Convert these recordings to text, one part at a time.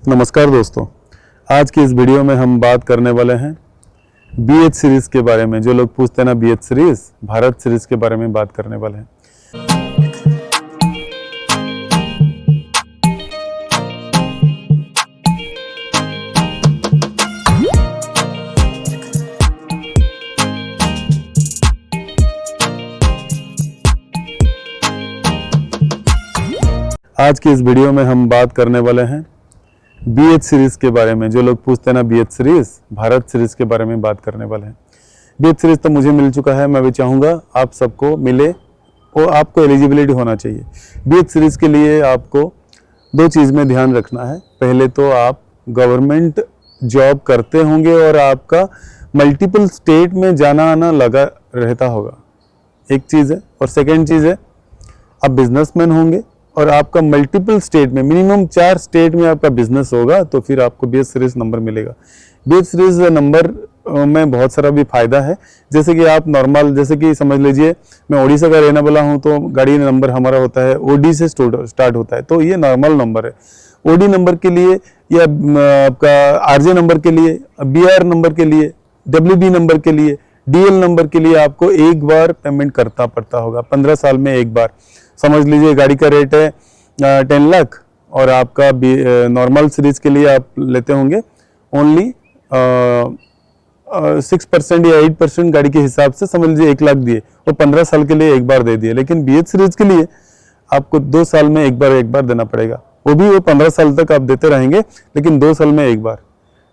नमस्कार दोस्तों, आज की इस वीडियो में हम बात करने वाले हैं BH सीरीज़ के बारे में। जो लोग पूछते हैं ना BH सीरीज़, भारत सीरीज़ के बारे में बात करने वाले हैं। आज की इस वीडियो में हम बात करने वाले हैं BH सीरीज़ के बारे में। जो लोग पूछते हैं ना BH सीरीज़, भारत सीरीज़ के बारे में बात करने वाले हैं। BH सीरीज़ तो मुझे मिल चुका है, मैं भी चाहूँगा आप सबको मिले और आपको एलिजिबिलिटी होना चाहिए। BH सीरीज़ के लिए आपको दो चीज़ में ध्यान रखना है। पहले तो आप गवर्नमेंट जॉब करते होंगे और आपका मल्टीपल स्टेट में जाना आना लगा रहता होगा, एक चीज़ है। और सेकेंड चीज़ है, आप बिजनेसमैन होंगे और आपका मल्टीपल स्टेट में, मिनिमम 4 स्टेट में आपका बिजनेस होगा, तो फिर आपको BH सीरीज़ नंबर मिलेगा। BH सीरीज़ नंबर में बहुत सारा भी फ़ायदा है। जैसे कि आप नॉर्मल, जैसे कि समझ लीजिए मैं उड़ीसा का रहने वाला हूँ, तो गाड़ी नंबर हमारा होता है OD से स्टार्ट होता है, तो ये नॉर्मल नंबर है। OD नंबर के लिए या आपका RJ नंबर के लिए, BR नंबर के लिए, WB नंबर के लिए, DL नंबर के लिए आपको एक बार पेमेंट करना पड़ता होगा, 15 साल में एक बार। समझ लीजिए गाड़ी का रेट है 10 लाख और आपका नॉर्मल सीरीज़ के लिए आप लेते होंगे ओनली 6% या 8% गाड़ी के हिसाब से, समझ लीजिए 1 लाख दिए और 15 साल के लिए एक बार दे दिए। लेकिन BH सीरीज़ के लिए आपको 2 साल में एक बार देना पड़ेगा। वो भी वो 15 साल तक आप देते रहेंगे, लेकिन 2 साल में एक बार।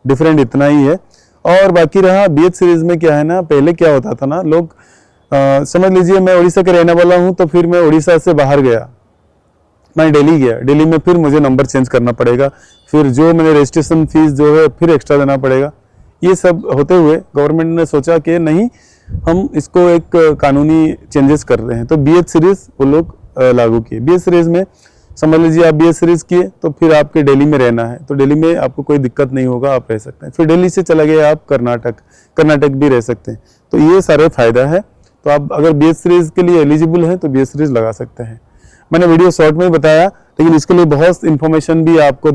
डिफरेंट इतना ही है। और बाकी रहा BH सीरीज़ में क्या है ना, पहले क्या होता था ना, लोग समझ लीजिए मैं उड़ीसा के रहने वाला हूं, तो फिर मैं उड़ीसा से बाहर गया, मैं दिल्ली गया, दिल्ली में फिर मुझे नंबर चेंज करना पड़ेगा, फिर जो मैंने रजिस्ट्रेशन फीस जो है फिर एक्स्ट्रा देना पड़ेगा। ये सब होते हुए गवर्नमेंट ने सोचा कि नहीं, हम इसको एक कानूनी चेंजेस कर रहे हैं, तो BH सीरीज़ वो लोग लागू किए। BH सीरीज़ में समझ लीजिए आप BH सीरीज़ किए तो फिर आपके दिल्ली में रहना है, तो दिल्ली में आपको कोई दिक्कत नहीं होगा, आप रह सकते हैं। फिर दिल्ली से चला गए आप कर्नाटक भी रह सकते हैं। तो ये सारे फायदा है। तो आप अगर BH सीरीज़ के लिए एलिजिबल हैं तो BH सीरीज़ लगा सकते हैं। मैंने वीडियो शॉर्ट में बताया, लेकिन इसके लिए बहुत इन्फॉर्मेशन भी आपको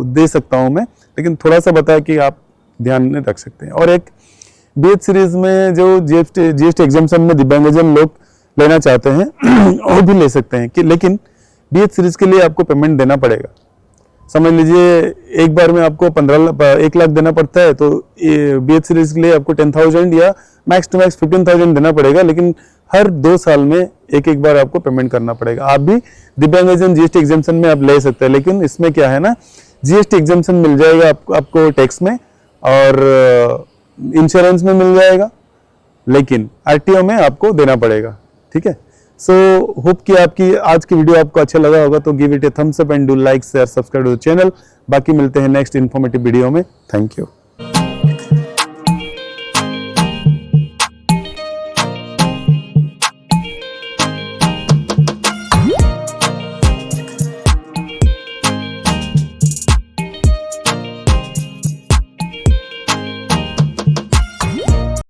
दे सकता हूं मैं, लेकिन थोड़ा सा बताया कि आप ध्यान में रख सकते हैं। और एक BH सीरीज़ में जो GST एग्जाम्पशन में दिव्यांगजन लोग लेना चाहते हैं वो भी ले सकते हैं, कि लेकिन BH सीरीज़ के लिए आपको पेमेंट देना पड़ेगा। समझ लीजिए एक बार में आपको 1 लाख देना पड़ता है, तो BH सीरीज़ के लिए आपको 10,000 या मैक्स टू मैक्स 15,000 देना पड़ेगा, लेकिन हर 2 साल में एक बार आपको पेमेंट करना पड़ेगा। आप भी दिव्यांगजन GST एग्जाम्पशन में आप ले सकते हैं, लेकिन इसमें क्या है ना, GST एग्जाम्पशन मिल जाएगा आपको टैक्स में और इंश्योरेंस में मिल जाएगा, लेकिन RTO में आपको देना पड़ेगा। ठीक है। सो होप कि आपकी आज की वीडियो आपको अच्छा लगा होगा, तो give it a thumbs up and do like, share, subscribe to the channel. बाकी मिलते हैं नेक्स्ट इन्फॉर्मेटिव वीडियो में। Thank you.